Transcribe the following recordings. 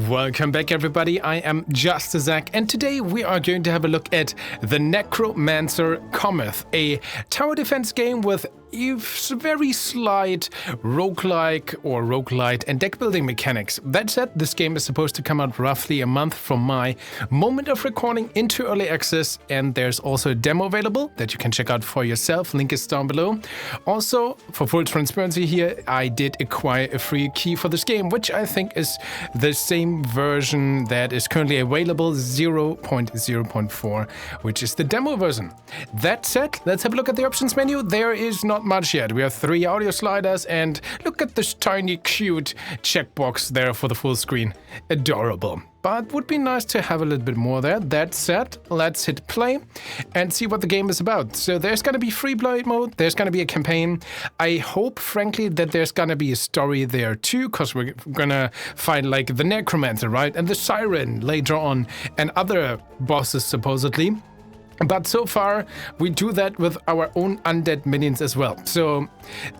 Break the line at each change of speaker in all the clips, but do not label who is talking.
Welcome back, everybody. I am JustDaZack, and today we are going to have a look at the Necromancer Cometh, a tower defense game with very slight roguelite and deck building mechanics. That said, this game is supposed to come out roughly a month from my moment of recording into early access, and there's also a demo available that you can check out for yourself. Link is down below. Also, for full transparency here, I did acquire a free key for this game, which I think is the same version that is currently available, 0.0.4, which is the demo version. That said, let's have a look at the options menu. There is not much yet. We have 3 audio sliders, and look at this tiny cute checkbox there for the full screen. Adorable. But would be nice to have a little bit more there. That said, let's hit play and see what the game is about. So there's gonna be free play mode, there's gonna be a campaign. I hope, frankly, that there's gonna be a story there too, because we're gonna find like the Necromancer, right? And the Siren later on, and other bosses supposedly. But so far, we do that with our own undead minions as well. So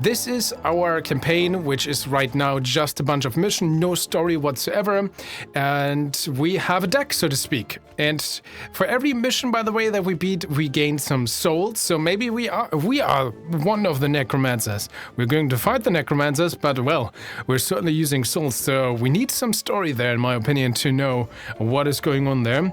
this is our campaign, which is right now just a bunch of missions, no story whatsoever. And we have a deck, so to speak. And for every mission, by the way, that we beat, we gain some souls. So maybe we are one of the Necromancers. We're going to fight the Necromancers, but well, we're certainly using souls. So we need some story there, in my opinion, to know what is going on there.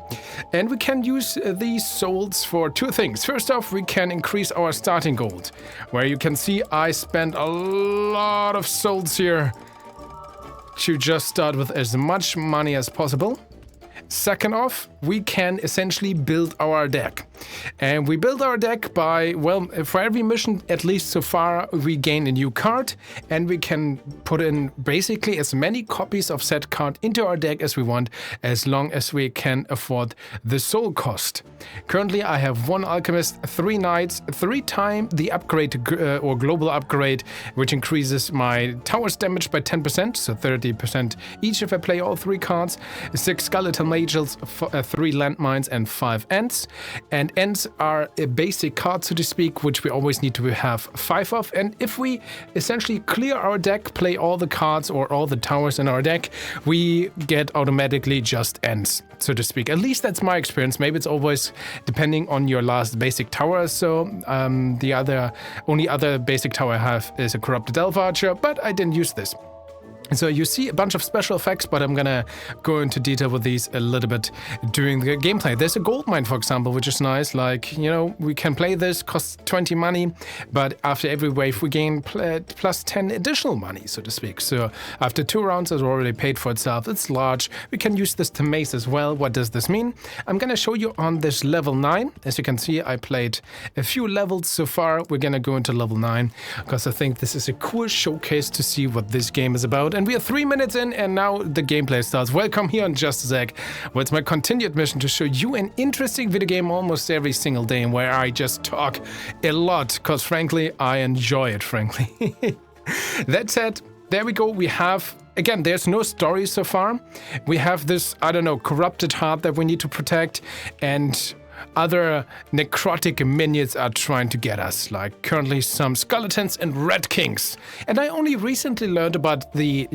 And we can use these souls for 2 things. First off, we can increase our starting gold, where you can see I spent a lot of souls here to just start with as much money as possible. Second off, we can essentially build our deck. And we build our deck by, well, for every mission, at least so far, we gain a new card, and we can put in basically as many copies of said card into our deck as we want, as long as we can afford the soul cost. Currently, I have 1 alchemist, 3 knights, 3 times the upgrade or global upgrade, which increases my tower's damage by 10%, so 30% each if I play all 3 cards, 6 skeleton mages, 3 landmines, and 5 ants. And ants are a basic card, so to speak, which we always need to have 5 of. And if we essentially clear our deck, play all the cards or all the towers in our deck, we get automatically just ants, so to speak. At least that's my experience. Maybe it's always depending on your last basic tower. So the only other basic tower I have is a corrupted elf archer, but I didn't use this. So you see a bunch of special effects, but I'm gonna go into detail with these a little bit during the gameplay. There's a gold mine, for example, which is nice. Like, you know, we can play this, costs 20 money, but after every wave we gain plus 10 additional money, so to speak. So after 2 rounds, it's already paid for itself. It's large. We can use this to maze as well. What does this mean? I'm gonna show you on this level 9. As you can see, I played a few levels so far. We're gonna go into level 9, because I think this is a cool showcase to see what this game is about. And we are 3 minutes in, and now the gameplay starts. Welcome here on JustDaZack, where it's my continued mission to show you an interesting video game almost every single day, and where I just talk a lot, because frankly, I enjoy it, frankly. That said, there we go. We have, again, there's no story so far. We have this, I don't know, corrupted heart that we need to protect, and other necrotic minions are trying to get us, like currently some skeletons and red kings. And I only recently learned about the,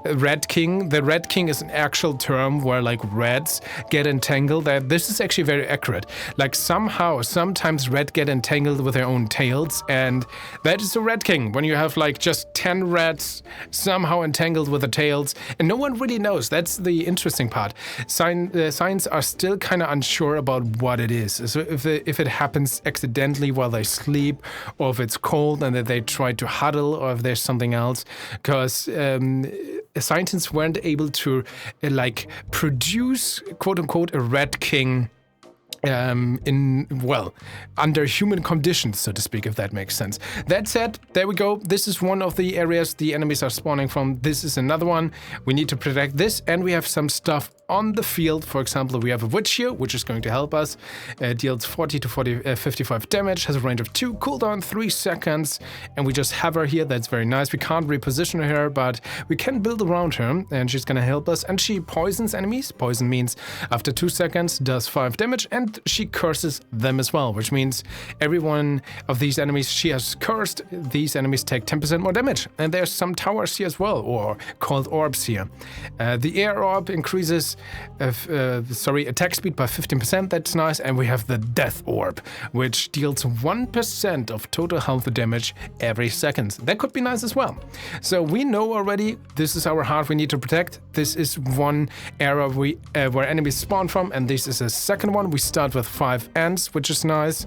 red king. The red king is an actual term where like reds get entangled. This is actually very accurate. Like sometimes red get entangled with their own tails, and that is a red king. When you have like just 10 reds somehow entangled with the tails, and no one really knows. That's the interesting part. Science are still kind of unsure about what it is. So if it happens accidentally while they sleep, or if it's cold and that they try to huddle, or if there's something else, because scientists weren't able to produce quote unquote a red king under human conditions, so to speak, if that makes sense. That said, there we go. This is one of the areas the enemies are spawning from. This is another one. We need to protect this, and we have some stuff on the field. For example, we have a witch here, which is going to help us. Deals 40 to 55 damage, has a range of 2, cooldown 3 seconds, and we just have her here. That's very nice. We can't reposition her, but we can build around her, and she's gonna help us. And she poisons enemies. Poison means after 2 seconds does 5 damage, and she curses them as well, which means every one of these enemies she has cursed, these enemies take 10% more damage. And there's some towers here as well, or called orbs here. The air orb increases attack speed by 15%, that's nice. And we have the death orb, which deals 1% of total health damage every second. That could be nice as well. So we know already this is our heart we need to protect. This is one area where enemies spawn from, and this is a second one. We start with 5 ants, which is nice.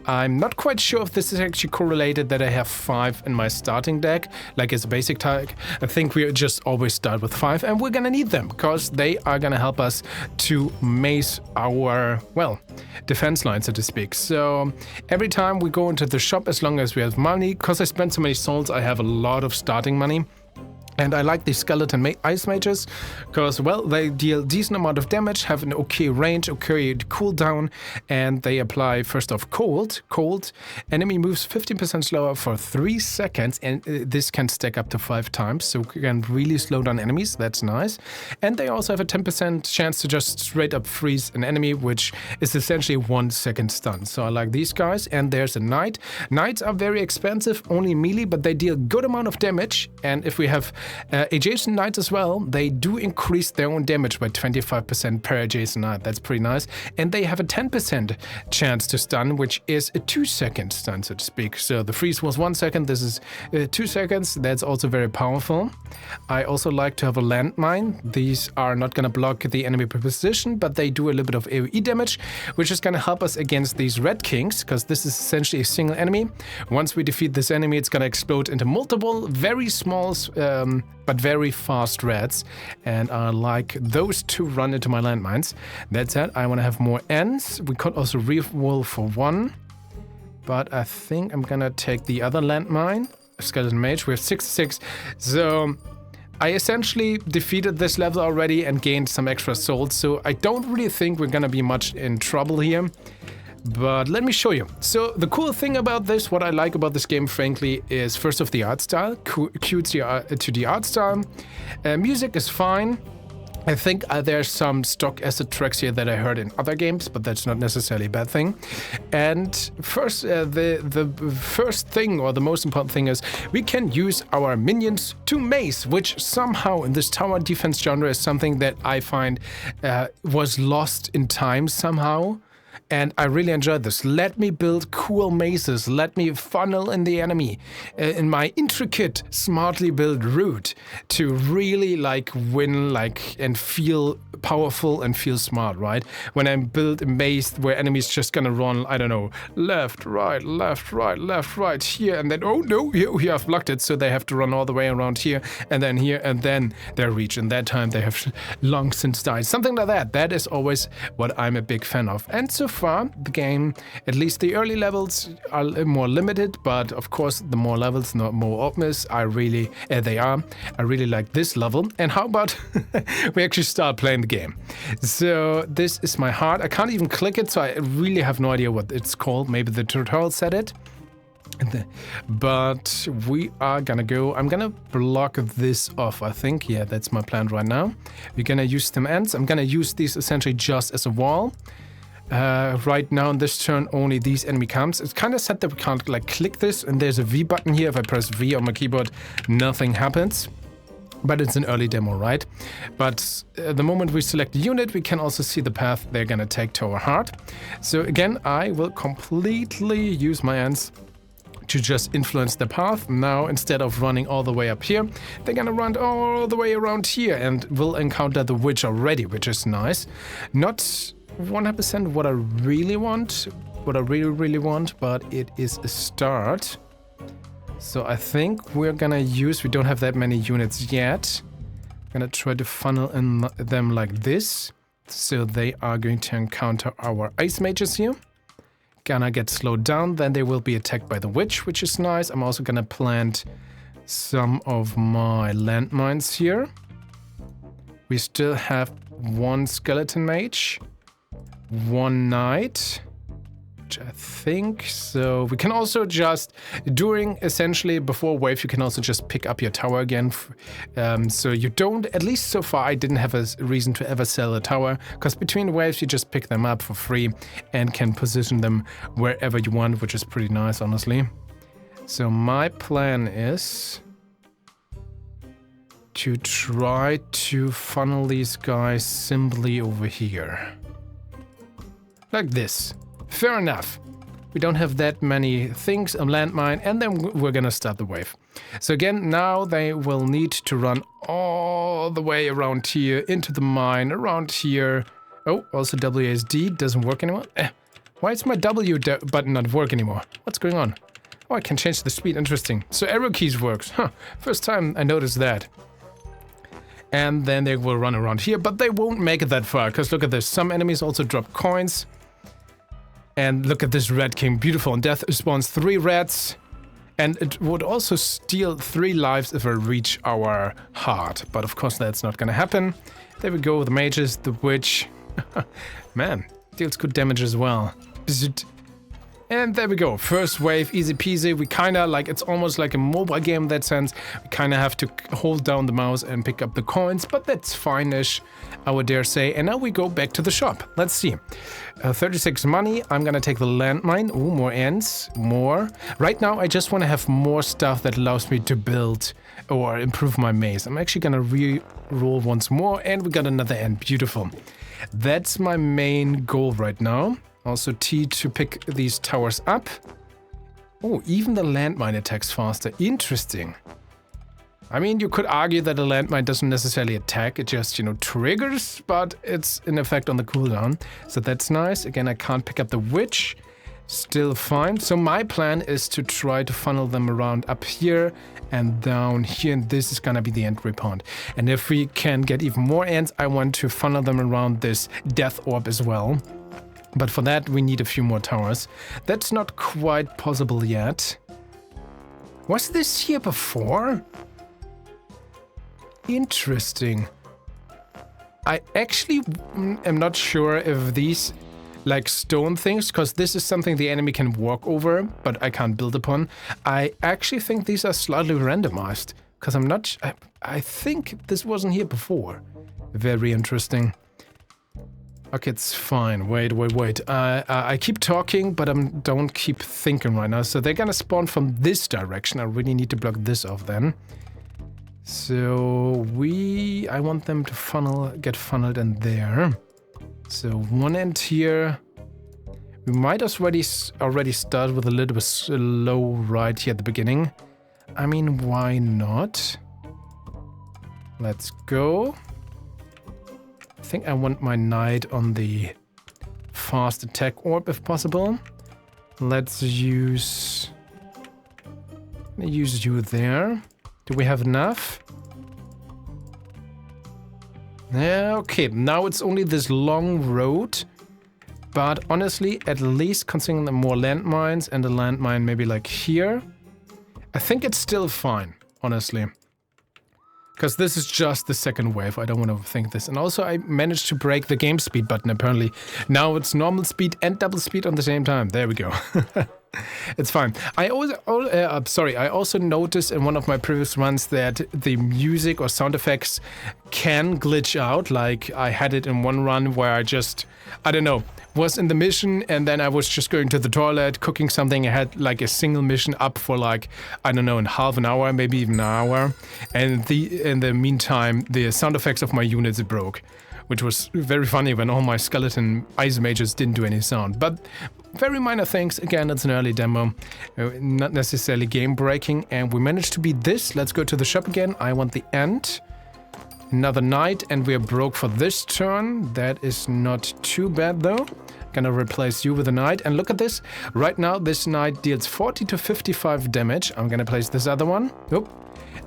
I'm not quite sure if this is actually correlated that I have 5 in my starting deck, like as a basic tag. I think we just always start with 5, and we're gonna need them because they are gonna help us to maze our, well, defense line, so to speak. So every time we go into the shop, as long as we have money, because I spent so many souls, I have a lot of starting money. And I like these skeleton ice mages because, well, they deal decent amount of damage, have an okay range, okay cooldown, and they apply first off cold. Cold enemy moves 15% slower for 3 seconds, and this can stack up to 5 times, so we can really slow down enemies. That's nice. And they also have a 10% chance to just straight up freeze an enemy, which is essentially 1 second stun. So I like these guys. And there's a knight. Knights are very expensive, only melee, but they deal good amount of damage. And if we have adjacent knights as well, they do increase their own damage by 25% per adjacent knight. That's pretty nice. And they have a 10% chance to stun, which is a 2-second stun, so to speak. So the freeze was 1 second, this is 2 seconds. That's also very powerful. I also like to have a landmine. These are not going to block the enemy position, but they do a little bit of AoE damage, which is going to help us against these red kings, because this is essentially a single enemy. Once we defeat this enemy, it's going to explode into multiple very small but very fast reds, and I like those to run into my landmines. That said, I want to have more ends. We could also reroll for 1, but I think I'm gonna take the other landmine, Skeleton Mage. We have 66, so I essentially defeated this level already and gained some extra souls, so I don't really think we're gonna be much in trouble here. But let me show you. So the cool thing about this, what I like about this game, frankly, is first of the art style, cute to the art style. Music is fine. I think there's some stock asset tracks here that I heard in other games, but that's not necessarily a bad thing. And first, the first thing, or the most important thing, is we can use our minions to maze, which somehow in this tower defense genre is something that I find was lost in time somehow. And I really enjoyed this. Let me build cool mazes. Let me funnel in the enemy in my intricate, smartly built route to really win and feel powerful and feel smart, right? When I build a maze where enemies just gonna run, I don't know, left, right, left, right, left, right, here, and then, oh no, here I've blocked it, so they have to run all the way around here, and then they reach, and that time they have long since died. Something like that. That is always what I'm a big fan of. And so far, the game, at least the early levels, are more limited, but of course, the more levels, the more obvious I really like this level. And how about we actually start playing the game? So this is my heart. I can't even click it, so I really have no idea what it's called. Maybe the tutorial said it. But we are gonna go. I'm gonna block this off, I think. Yeah, that's my plan right now. We're gonna use them ends. I'm gonna use these essentially just as a wall. Right now in this turn only these enemy camps. It's kind of sad that we can't click this, and there's a V button here. If I press V on my keyboard, nothing happens. But it's an early demo, right? But the moment we select the unit, we can also see the path they're gonna take to our heart. So again, I will completely use my ends to just influence the path. Now, instead of running all the way up here, they're gonna run all the way around here and will encounter the witch already, which is nice. Not 100% what I really want, what I really want, but it is a start. So I think we're gonna use, we don't have that many units yet. Gonna try to funnel in them like this. So they are going to encounter our ice mages here. Gonna get slowed down, then they will be attacked by the witch, which is nice. I'm also gonna plant some of my landmines here. We still have 1 skeleton mage, 1 knight, which I think. So we can also just, during essentially before wave, you can also just pick up your tower again. So you don't, at least so far, I didn't have a reason to ever sell a tower, because between waves you just pick them up for free and can position them wherever you want, which is pretty nice, honestly. So my plan is to try to funnel these guys simply over here. Like this. Fair enough. We don't have that many things, a landmine, and then we're gonna start the wave. So again, now they will need to run all the way around here, into the mine, around here. Oh, also WASD doesn't work anymore. Why is my W button not work anymore? What's going on? Oh, I can change the speed, interesting. So arrow keys works, huh, first time I noticed that. And then they will run around here, but they won't make it that far, because look at this, some enemies also drop coins. And look at this Red King, beautiful, and death spawns 3 reds. And it would also steal 3 lives if I reach our heart, but of course that's not gonna happen. There we go, the mages, the witch. Man, deals good damage as well. Bzzzt. And there we go, first wave, easy peasy. We kinda like, it's almost like a mobile game in that sense. We kinda have to hold down the mouse and pick up the coins, but that's fine-ish, I would dare say. And now we go back to the shop. Let's see. 36 money, I'm gonna take the landmine. Ooh, more ends, more. Right now, I just wanna have more stuff that allows me to build or improve my maze. I'm actually gonna re-roll once more, and we got another end, beautiful. That's my main goal right now. Also T to pick these towers up. Oh, even the landmine attacks faster. Interesting. I mean, you could argue that a landmine doesn't necessarily attack, it just, you know, triggers, but it's an effect on the cooldown. So that's nice. Again, I can't pick up the witch. Still fine. So my plan is to try to funnel them around up here and down here, and this is gonna be the entry point. And if we can get even more ends, I want to funnel them around this death orb as well. But for that, we need a few more towers. That's not quite possible yet. Was this here before? Interesting. I actually am not sure if these, like stone things, because this is something the enemy can walk over, but I can't build upon. I actually think these are slightly randomized, because I'm not... I think this wasn't here before. Very interesting. Okay, it's fine. Wait. I keep talking, but I don't keep thinking right now. So they're gonna spawn from this direction. I really need to block this off then. So I want them to get funneled in there. So one end here. We might already start with a little bit slow right here at the beginning. I mean, why not? Let's go. I think I want my knight on the fast attack orb if possible. Let's use you there. Do we have enough? Yeah, okay, now it's only this long road. But honestly, at least considering the more landmines and a landmine maybe like here, I think it's still fine, honestly. Because this is just the second wave, I don't want to overthink this. And also I managed to break the game speed button apparently. Now it's normal speed and double speed on the same time. There we go. It's fine. I also noticed in one of my previous runs that the music or sound effects can glitch out. Like I had it in one run where I just, I don't know, was in the mission and then I was just going to the toilet, cooking something. I had like a single mission up for like, I don't know, in half an hour, maybe even an hour. And in the meantime, the sound effects of my units broke, which was very funny when all my skeleton ice mages didn't do any sound. But very minor things. Again, it's an early demo, not necessarily game breaking. And we managed to beat this. Let's go to the shop again. I want the end. Another knight, and we are broke for this turn. That is not too bad though. Gonna replace you with a knight, and look at this. Right now, this knight deals 40 to 55 damage. I'm gonna place this other one. Nope.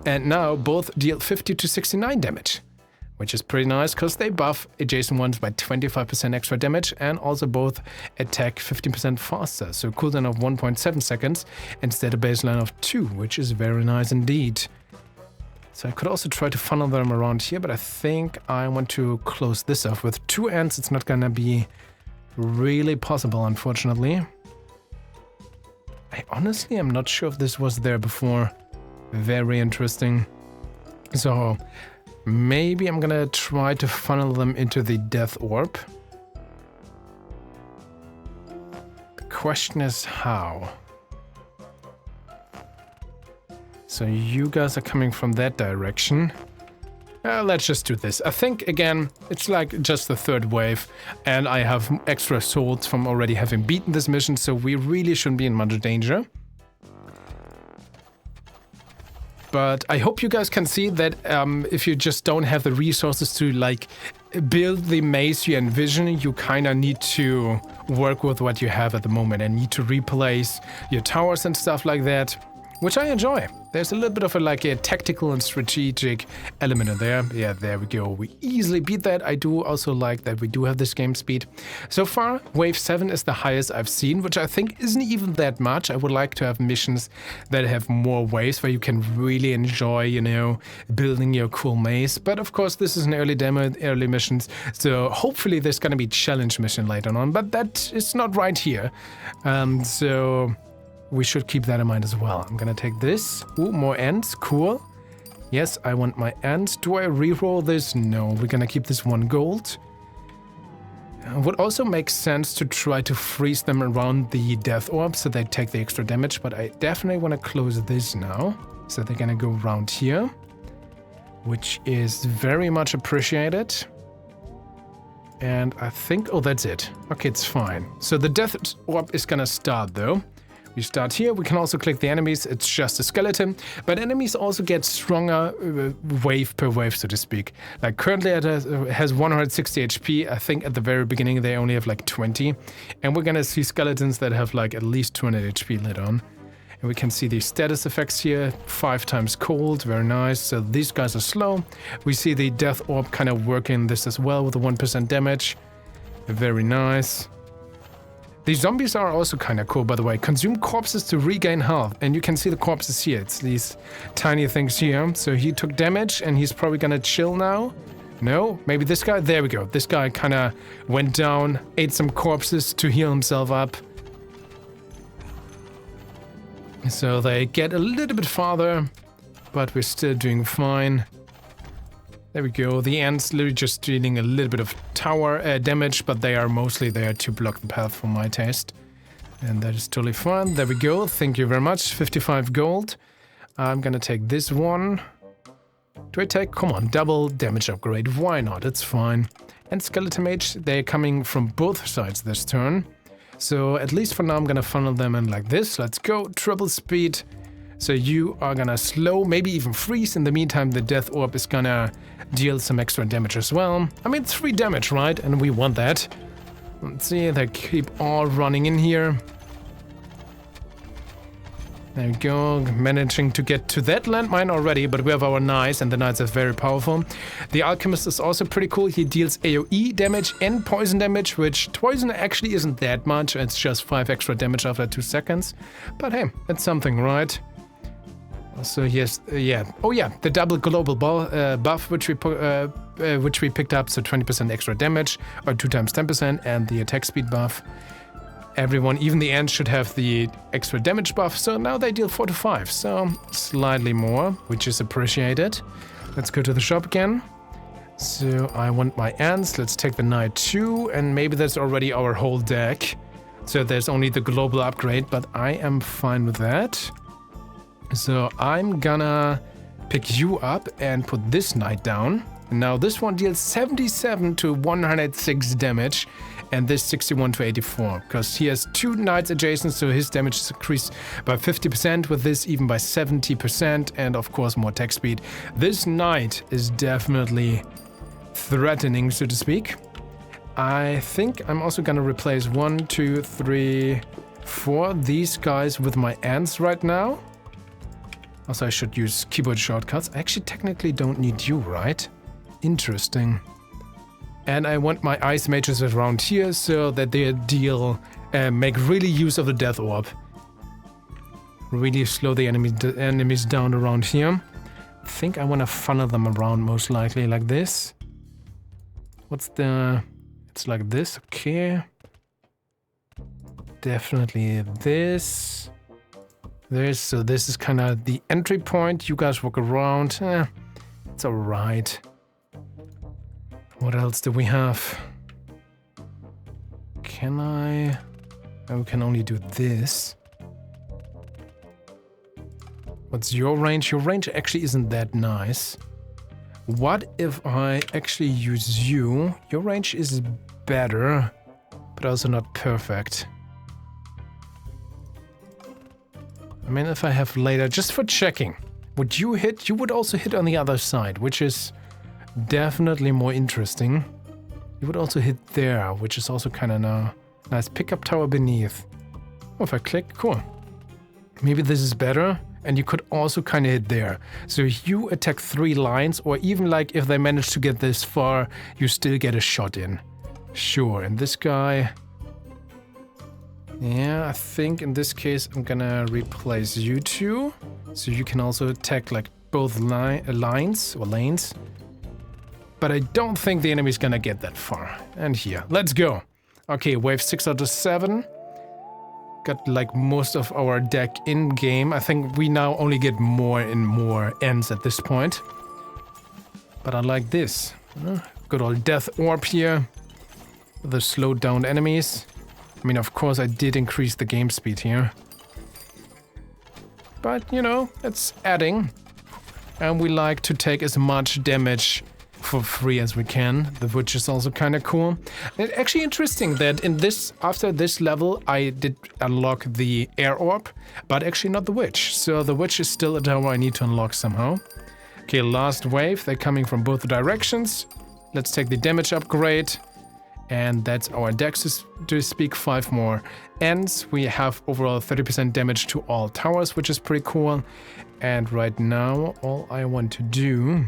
And now both deal 50 to 69 damage, which is pretty nice because they buff adjacent ones by 25% extra damage, and also both attack 15% faster. So cooldown of 1.7 seconds instead of baseline of 2, which is very nice indeed. So I could also try to funnel them around here, but I think I want to close this off. With 2 ants, it's not gonna be really possible, unfortunately. I honestly am not sure if this was there before. Very interesting. So maybe I'm gonna try to funnel them into the death orb. The question is how. So you guys are coming from that direction. Let's just do this. I think, again, it's like just the 3rd wave, and I have extra souls from already having beaten this mission, so we really shouldn't be in much danger. But I hope you guys can see that if you just don't have the resources to, like, build the maze you envision, you kind of need to work with what you have at the moment and need to replace your towers and stuff like that, which I enjoy. There's a little bit of a tactical and strategic element in there. Yeah, there we go. We easily beat that. I do also like that we do have this game speed. So far, wave 7 is the highest I've seen, which I think isn't even that much. I would like to have missions that have more waves where you can really enjoy, you know, building your cool maze. But of course, this is an early demo, early missions. So hopefully there's gonna be challenge mission later on, but that is not right here. So we should keep that in mind as well. I'm gonna take this. Ooh, more ants, cool. Yes, I want my ants. Do I reroll this? No, we're gonna keep this 1 gold. Would also make sense to try to freeze them around the death orb so they take the extra damage, but I definitely wanna close this now. So they're gonna go around here, which is very much appreciated. And I think, oh, that's it. Okay, it's fine. So the death orb is gonna start though. We start here, we can also click the enemies, it's just a skeleton, but enemies also get stronger wave per wave, so to speak. Like currently it has 160 HP, I think at the very beginning they only have like 20, and we're gonna see skeletons that have like at least 200 HP later on. And we can see the status effects here, 5 times cold, very nice, so these guys are slow. We see the death orb kind of working this as well with the 1% damage, very nice. These zombies are also kind of cool, by the way. Consume corpses to regain health. And you can see the corpses here. It's these tiny things here. So he took damage and he's probably gonna chill now. No? Maybe this guy? There we go. This guy kind of went down, ate some corpses to heal himself up. So they get a little bit farther, but we're still doing fine. There we go. The ants literally just dealing a little bit of tower damage, but they are mostly there to block the path for my taste. And that is totally fine. There we go. Thank you very much. 55 gold. I'm gonna take this one. Do I take? Come on, double damage upgrade. Why not? It's fine. And Skeleton Mage, they're coming from both sides this turn. So at least for now, I'm gonna funnel them in like this. Let's go. Triple speed. So you are gonna slow, maybe even freeze. In the meantime, the Death Orb is gonna deal some extra damage as well. I mean, 3 damage, right? And we want that. Let's see, they keep all running in here. There we go, managing to get to that landmine already, but we have our knights, and the knights are very powerful. The alchemist is also pretty cool. He deals AoE damage and poison damage, which poison actually isn't that much. It's just 5 extra damage after 2 seconds. But hey, it's something, right? So yes, yeah. Oh yeah, the double global buff, which we picked up, so 20% extra damage, or 2 times 10%, and the attack speed buff. Everyone, even the ants, should have the extra damage buff, so now they deal 4 to 5, so slightly more, which is appreciated. Let's go to the shop again. So I want my ants, let's take the knight too, and maybe that's already our whole deck. So there's only the global upgrade, but I am fine with that. So I'm gonna pick you up and put this knight down. Now this one deals 77 to 106 damage, and this 61 to 84, because he has 2 knights adjacent, so his damage is increased by 50%, with this even by 70%, and of course more attack speed. This knight is definitely threatening, so to speak. I think I'm also gonna replace 1, 2, 3, 4 these guys with my ants right now. Also, I should use keyboard shortcuts. I actually technically don't need you, right? Interesting. And I want my ice mages around here so that they make really use of the Death Orb. Really slow the enemies down around here. think I want to funnel them around most likely like this. What's the... It's like this, okay. Definitely this. So this is kind of the entry point. You guys walk around. It's alright. What else do we have? Can I... Oh, we can only do this. What's your range? Your range actually isn't that nice. What if I actually use you? Your range is better, but also not perfect. I mean, if I have later, just for checking, would you hit? You would also hit on the other side, which is definitely more interesting. You would also hit there, which is also kind of nice. Pickup tower beneath. Oh, if I click, cool. Maybe this is better. And you could also kind of hit there. So you attack 3 lines, or even like if they manage to get this far, you still get a shot in. Sure, and this guy... Yeah, I think in this case I'm gonna replace you two. So you can also attack like both lines or lanes. But I don't think the enemy's gonna get that far. And here, let's go. Okay, wave 6 out of 7. Got like most of our deck in game. I think we now only get more and more ends at this point. But I like this. Good old Death Orb here. The slowed down enemies. I mean, of course I did increase the game speed here. But, you know, it's adding. And we like to take as much damage for free as we can, which is also kind of cool. It's actually interesting that in this, after this level, I did unlock the air orb, but actually not the witch. So the witch is still a tower I need to unlock somehow. Okay, last wave. They're coming from both directions. Let's take the damage upgrade. And that's our dex, to speak. 5 more ends. We have overall 30% damage to all towers, which is pretty cool. And right now, all I want to do...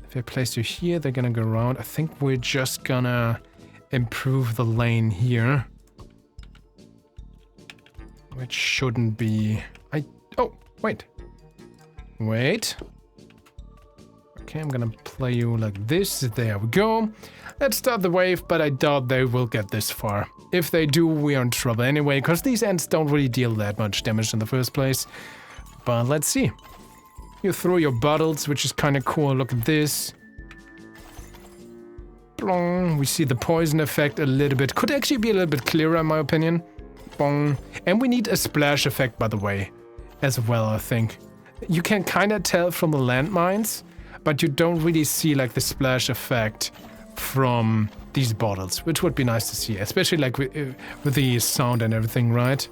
If I place you here, they're gonna go around. I think we're just gonna improve the lane here. Which shouldn't be... Oh, wait. Wait. Okay, I'm gonna play you like this. There we go. Let's start the wave, but I doubt they will get this far. If they do, we are in trouble anyway, because these ends don't really deal that much damage in the first place. But let's see. You throw your bottles, which is kind of cool. Look at this. Blong. We see the poison effect a little bit. Could actually be a little bit clearer, in my opinion. Bong. And we need a splash effect, by the way, as well, I think. You can kind of tell from the landmines, but you don't really see like the splash effect from these bottles, which would be nice to see, especially like with the sound and everything, right?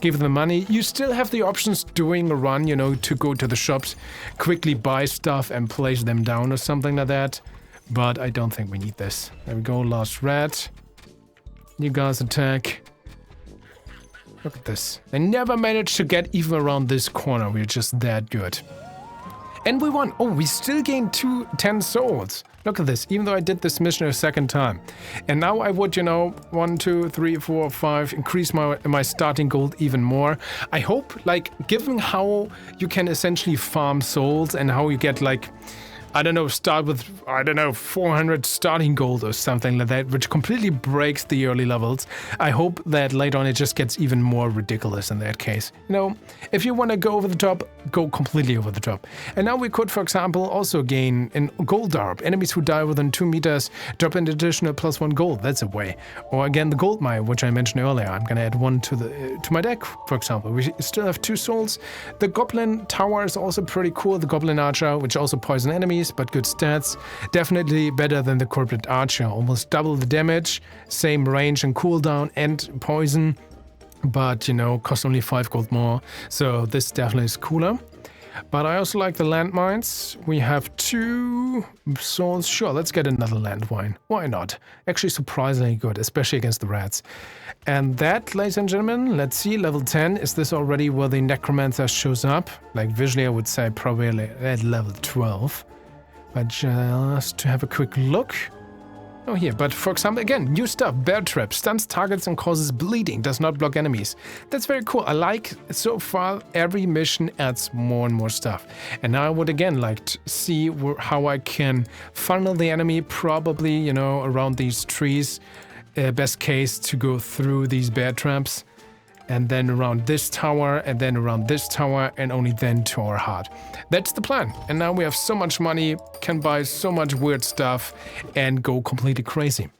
Give them the money. You still have the options doing a run, you know, to go to the shops, quickly buy stuff and place them down or something like that. But I don't think we need this. There we go, last rat. You guys attack. Look at this. They never managed to get even around this corner. We're just that good. And we won. Oh, we still gained 10 souls. Look at this, even though I did this mission a second time. And now I would, you know, 1, 2, 3, 4, 5, increase my starting gold even more. I hope, like, given how you can essentially farm souls and how you get, like, I don't know, start with, I don't know, 400 starting gold or something like that, which completely breaks the early levels. I hope that later on it just gets even more ridiculous in that case. You know, if you want to go over the top, go completely over the top. And now we could, for example, also gain in gold darb. Enemies who die within 2 meters drop an additional +1 gold. That's a way. Or again, the gold mine, which I mentioned earlier. I'm gonna add 1 to my deck, for example. We still have 2 souls. The goblin tower is also pretty cool. The goblin archer, which also poison enemies, but good stats. Definitely better than the corporate archer. Almost double the damage, same range and cooldown and poison, but you know, cost only 5 gold more. So this definitely is cooler. But I also like the landmines. We have 2 souls. Sure, let's get another landmine. Why not? Actually surprisingly good, especially against the rats. And that, ladies and gentlemen, let's see, level 10. Is this already where the Necromancer shows up? Like visually I would say probably at level 12. But just to have a quick look. Oh, here, but for example, again, new stuff. Bear trap, stuns targets and causes bleeding, does not block enemies. That's very cool. I like, so far, every mission adds more and more stuff. And now I would again like to see how I can funnel the enemy, probably, you know, around these trees. Best case to go through these bear traps. And then around this tower, and then around this tower, and only then to our heart. That's the plan. And now we have so much money, can buy so much weird stuff, and go completely crazy.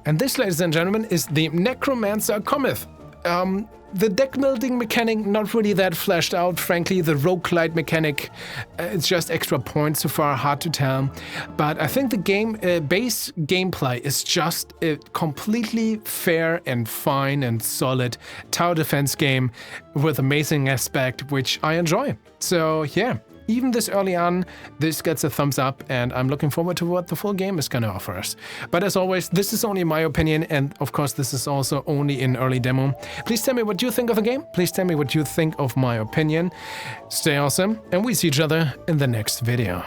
And this, ladies and gentlemen, is the Necromancer Cometh. The deck building mechanic, not really that fleshed out, frankly. The Roguelite mechanic, it's just extra points so far, hard to tell. But I think the base gameplay is just a completely fair and fine and solid tower defense game with amazing aspect, which I enjoy. So yeah, even this early on, this gets a thumbs up, and I'm looking forward to what the full game is going to offer us. But as always, this is only my opinion, and of course this is also only in early demo. Please tell me what you think of the game, please tell me what you think of my opinion. Stay awesome, and we see each other in the next video.